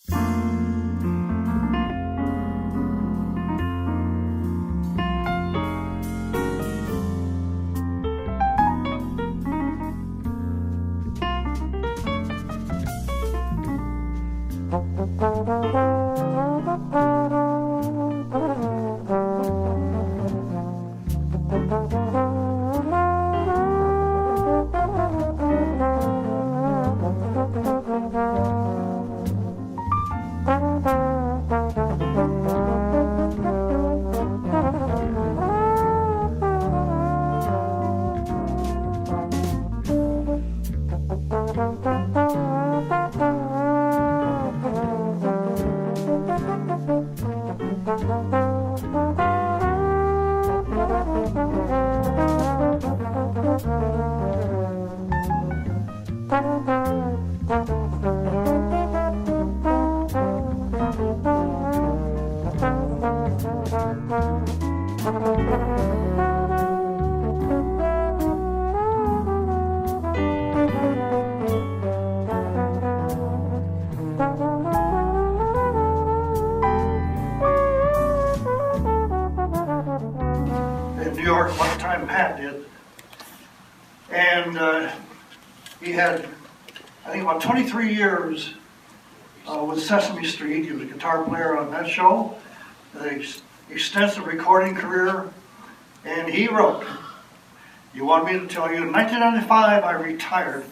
In New York, one time Pat did, and he had, I think, about 23 years with Sesame Street. He was a guitar player on that show, an extensive recording career, and he wrote, "You want me to tell you, in 1995 I retired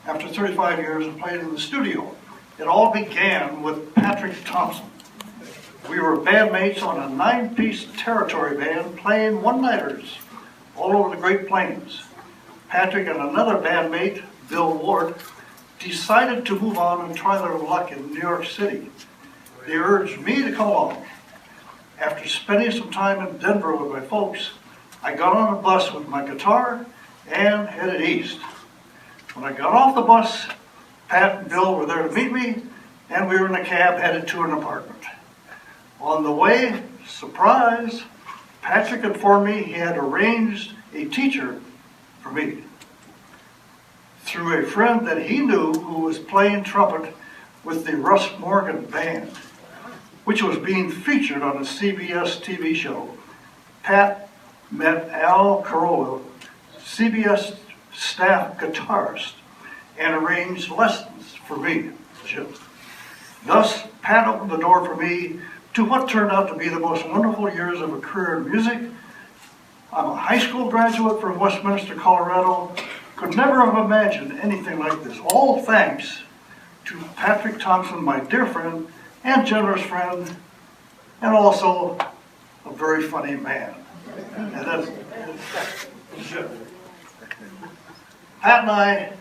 after 35 years and played in the studio. It all began with Patrick Thompson. We were bandmates on a 9-piece territory band playing one-nighters all over the Great Plains. Patrick and another bandmate, Bill Ward, decided to move on and try their luck in New York City. They urged me to come along. After spending some time in Denver with my folks, I got on a bus with my guitar and headed east. When I got off the bus, Pat and Bill were there to meet me, and we were in a cab headed to an apartment. On the way, surprise, Patrick informed me he had arranged a teacher for me through a friend that he knew who was playing trumpet with the Russ Morgan Band, which was being featured on a CBS TV show. Pat met Al Carolla, CBS staff guitarist, and arranged lessons for me, Jim. Thus, Pat opened the door for me to what turned out to be the most wonderful years of a career in music. I'm a high school graduate from Westminster, Colorado. Could never have imagined anything like this. All thanks to Patrick Thompson, my dear friend and generous friend, and also a very funny man." And that's Pat and I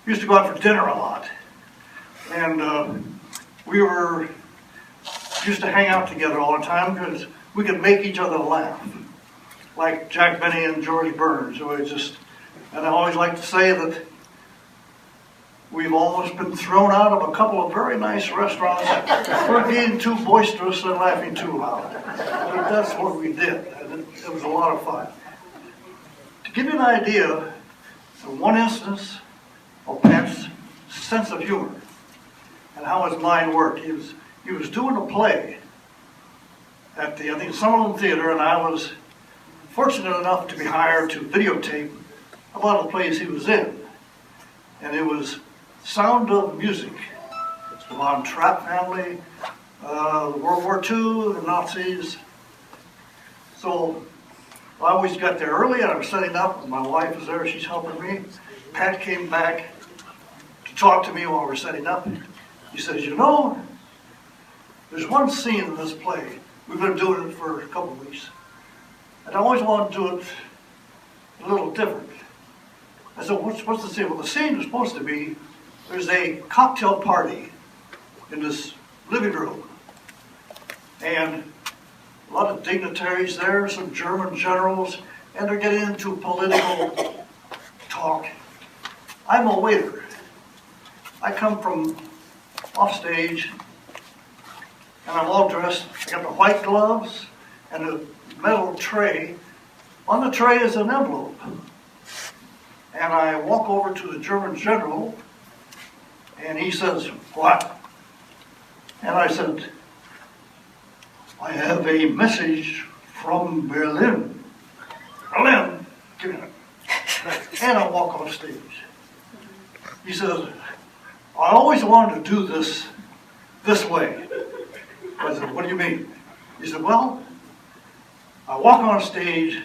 used to go out for dinner a lot, and we used to hang out together all the time because we could make each other laugh, like Jack Benny and George Burns. And I always like to say that we've almost been thrown out of a couple of very nice restaurants for being too boisterous and laughing too loud. But that's what we did, and it was a lot of fun. To give you an idea of one instance of Pat's sense of humor and how his mind worked, he was doing a play at the, I think, Summerlin Theater, and I was fortunate enough to be hired to videotape a lot of the plays he was in. And it was Sound of Music. It's the Von Trapp family, World War II, the Nazis. So I always got there early, and I was setting up, and my wife was there, she's helping me. Pat came back to talk to me while we were setting up. He says, "You know, there's one scene in this play. We've been doing it for a couple of weeks. And I always want to do it a little different." I said, what's the scene? Well, the scene is supposed to be, there's a cocktail party in this living room. And a lot of dignitaries there, some German generals, and they're getting into political talk. I'm a waiter. I come from off stage, and I'm all dressed. I got the white gloves and a metal tray. On the tray is an envelope. And I walk over to the German general, and he says, "What?" And I said, I have a message from Berlin. Berlin, give me that. And I walk on stage. He says, I always wanted to do this way. I said, what do you mean? He said, well, I walk on stage,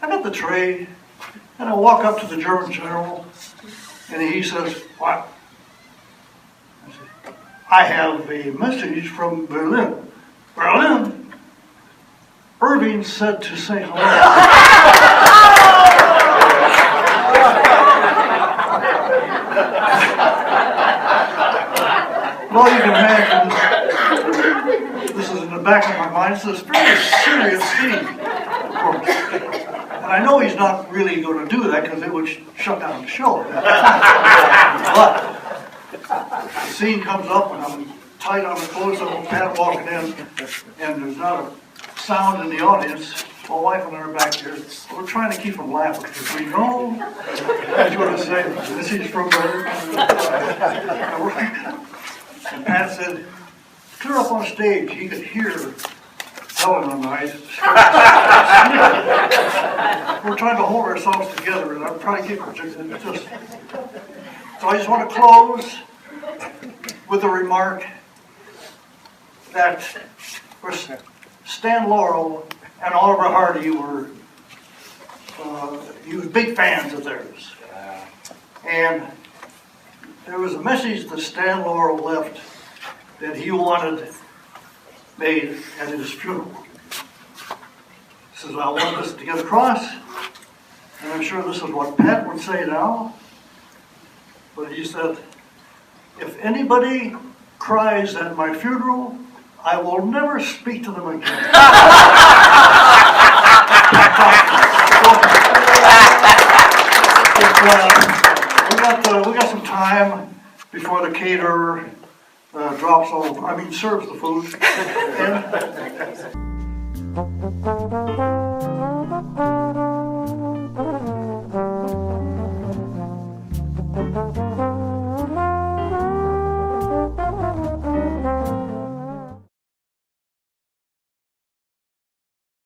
I got the tray, and I walk up to the German general, and he says, what? I said, I have a message from Berlin. Berlin? Irving said to say hello. Well, you can imagine, this is in the back of my mind, it's a very serious scene, of course. And I know he's not really going to do that because it would shut down the show. But the scene comes up and I'm tight on the clothes, so I'm kind of walking in, and there's not a sound in the audience. My wife and I are back here. We're trying to keep them laughing because we know, as you want to say, this is from her. And Pat said, clear up on stage. He could hear Helen and I. We're trying to hold ourselves together, and I'm trying to keep it just. So I just want to close with a remark that Stan Laurel and Oliver Hardy were big fans of theirs. And there was a message that Stan Laurel left that he wanted made at his funeral. He says, I want this to get across, and I'm sure this is what Pat would say now, but he said, if anybody cries at my funeral, I will never speak to them again. We got some time before the caterer serves the food.